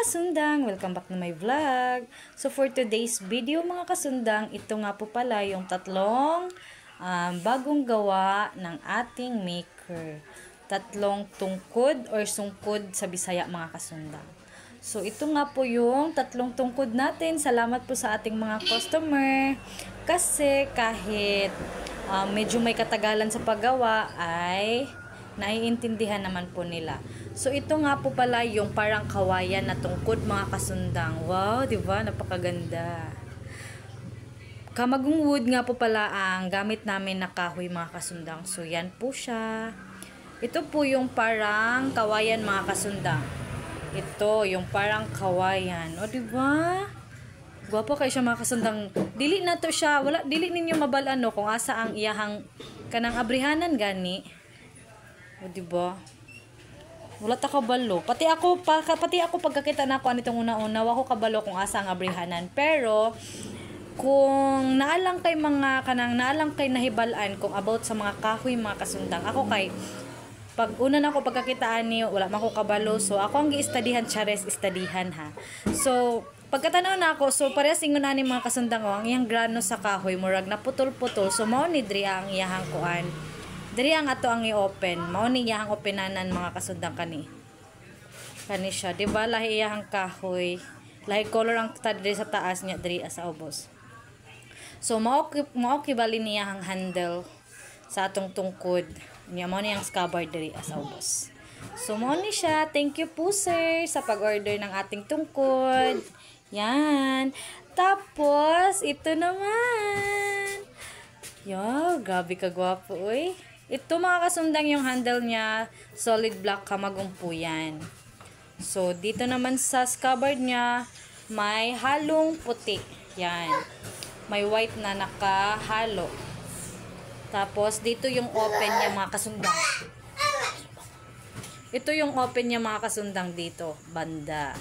kasundang, welcome back to my vlog. So for today's video mga kasundang, ito nga po pala yung tatlong bagong gawa ng ating maker. Tatlong tungkod or sungkod sa Bisaya mga kasundang. So ito nga po yung tatlong tungkod natin. Salamat po sa ating mga customer. Kasi kahit medyo may katagalan sa paggawa ay naiintindihan naman po nila. So ito nga po pala yung parang kawayan na tungkod mga kasundang. Wow, 'di ba? Napakaganda. Kamagong wood nga po pala ang gamit namin na kahoy mga kasundang. So yan po siya. Ito po yung parang kawayan mga kasundang. Ito yung parang kawayan. O 'di ba? Gwapo kay siya mga kasundang. Dili na to siya. Wala dili ninyo mabalan no kung asa ang iyahang kanang abrihanan gani. O diba? Wala ta kabalo. Pati ako pagkakita na ako anitong una-una, wako kabalo kung asa ang abrihanan. Pero kung naalang kay nahibalaan kung about sa mga kahoy mga kasundang. Ako kay pag una na ako pagkakitaan niyo, wala man ko kabalo. So ako ang giistadihan, chares istadihan ha. So pagkatanaw na ako, so parehas ingon ani mga kasundang ang iyang grano sa kahoy murag na putol-putol. So mao ni diri ang iyahang kuan. Diri ang ato ang i-open. Mao ni iyahang openanan mga kasundang kani. Kani siya, di ba? Lahi iyahang kahoy. Lahi color ang diri sa taas niya diri sa ubos. So mao kibali niya ang handle sa atong tungkod. Niya mao ni ang scabbard diri sa ubos. So mao ni siya. Thank you po sir sa pag-order ng ating tungkod. Yan. Tapos ito naman. Yo, grabe ka gwapo oy. Ito mga kasundang yung handle niya, solid black kamagong po yan. So, dito naman sa scabbard niya, may halong puti. Yan. May white na nakahalo. Tapos, dito yung open niya mga kasundang. Ito yung open niya mga kasundang dito, banda.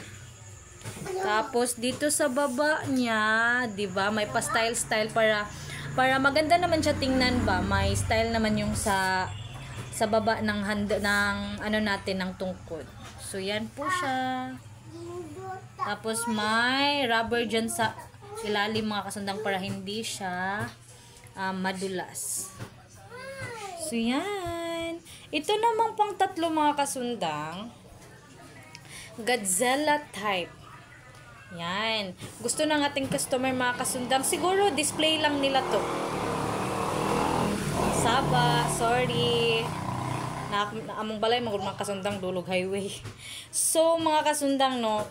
Tapos, dito sa baba niya, diba, may pa-style para maganda naman siya tingnan ba. May style naman yung sa baba ng ano natin ng tungkod. So yan po siya. Tapos may rubber dyan sa ilalim mga kasundang para hindi siya madulas. So yan. Ito namang pang tatlo mga kasundang. Godzilla type. Yan. Gusto ng ating customer mga kasundang. Siguro display lang nila to. Saba, sorry. Among balay mga kasundang dulog highway. So mga kasundang no,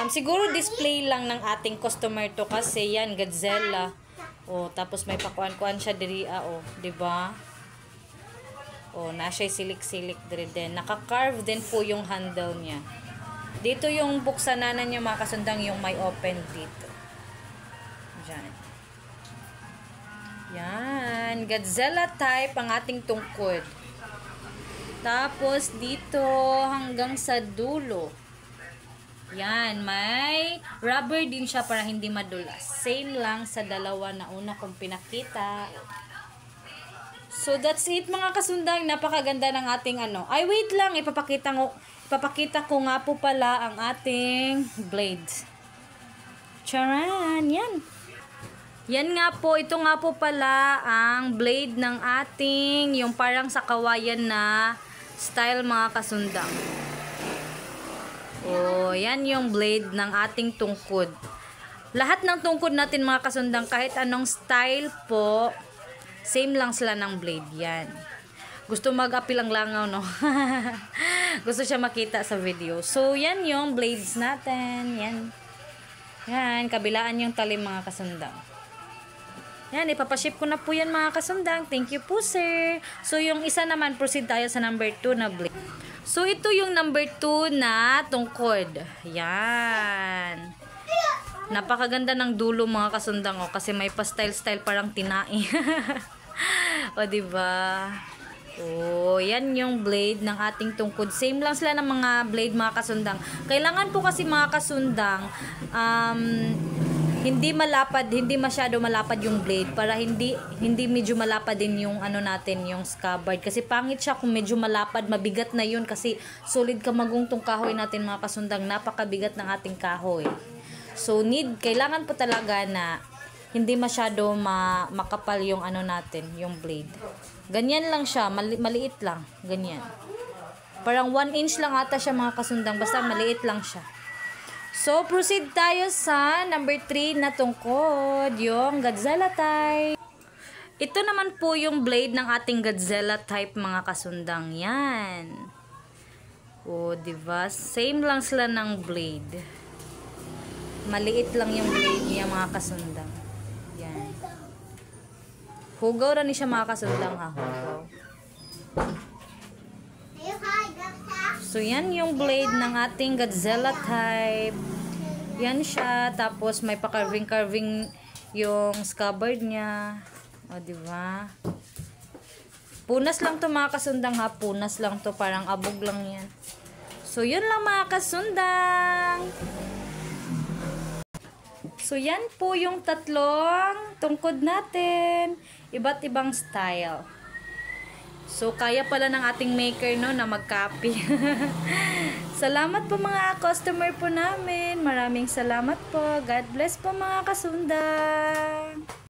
siguro display lang ng ating customer to kasi yan Godzilla. Oh, tapos may pakuan-kuan siya diri oh, 'di ba? Oh, na siya silik-silik diri din. Naka-carve din po yung handle niya. Dito yung buksananan niya mga kasundang yung may open dito. Diyan. Yan. Godzilla type ang ating tungkod. Tapos dito hanggang sa dulo. Yan. May rubber din siya para hindi madulas. Same lang sa dalawa na una kong pinakita. So that's it mga kasundang. Napakaganda ng ating ano. Ay wait lang. Ipapakita ko nga po pala ang ating blades. Charan! Yan. Yan nga po. Ito nga po pala ang blade ng ating yung parang sa kawayan na style mga kasundang. Oh, yan yung blade ng ating tungkod. Lahat ng tungkod natin mga kasundang kahit anong style po, same lang sila ng blade. Yan. Gusto mag-apil ang langaw, no? Gusto siya makita sa video. So, yan yung blades natin. Yan. Yan. Kabilaan yung talim mga kasundang. Yan. Ipapaship ko na po yan mga kasundang. Thank you po, sir. So, yung isa naman, proceed tayo sa number 2 na blade. So, ito yung number 2 na tungkod. Yan. Napakaganda ng dulo mga kasundang, oh, kasi may pa-style-style parang tinai. O, diba? Oh, yan yung blade ng ating tungkod. Same lang sila ng mga blade mga kasundang. Kailangan po kasi mga kasundang hindi malapad, hindi masyado malapad yung blade para hindi medyo malapad din yung ano natin, yung scabbard. Kasi pangit siya kung medyo malapad, mabigat na yun kasi solid kamagong tong kahoy natin mga kasundang, napakabigat ng ating kahoy. So kailangan po talaga na hindi masyado makapal yung ano natin, yung blade. Ganyan lang siya, maliit lang, ganyan. Parang 1 inch lang ata siya mga kasundang, basta maliit lang siya. So, proceed tayo sa number 3 na tungkod, yung Godzilla type. Ito naman po yung blade ng ating Godzilla type mga kasundang. Yan. O, diba? Same lang sila ng blade. Maliit lang yung blade niya mga kasundang. Yan. Hugaw rin siya mga kasundang ha. Hugaw. So, yan yung blade ng ating Godzilla type. Yan siya. Tapos, may pa-carving yung scabbard niya. O, diba? Punas lang to mga kasundang ha. Punas lang to. Parang abog lang yan. So, yun lang mga kasundang. So, yan po yung tatlong tungkod natin. Iba't ibang style. So, kaya pala ng ating maker, no, na mag-copy. Salamat po mga customer po namin. Maraming salamat po. God bless po mga kasundang.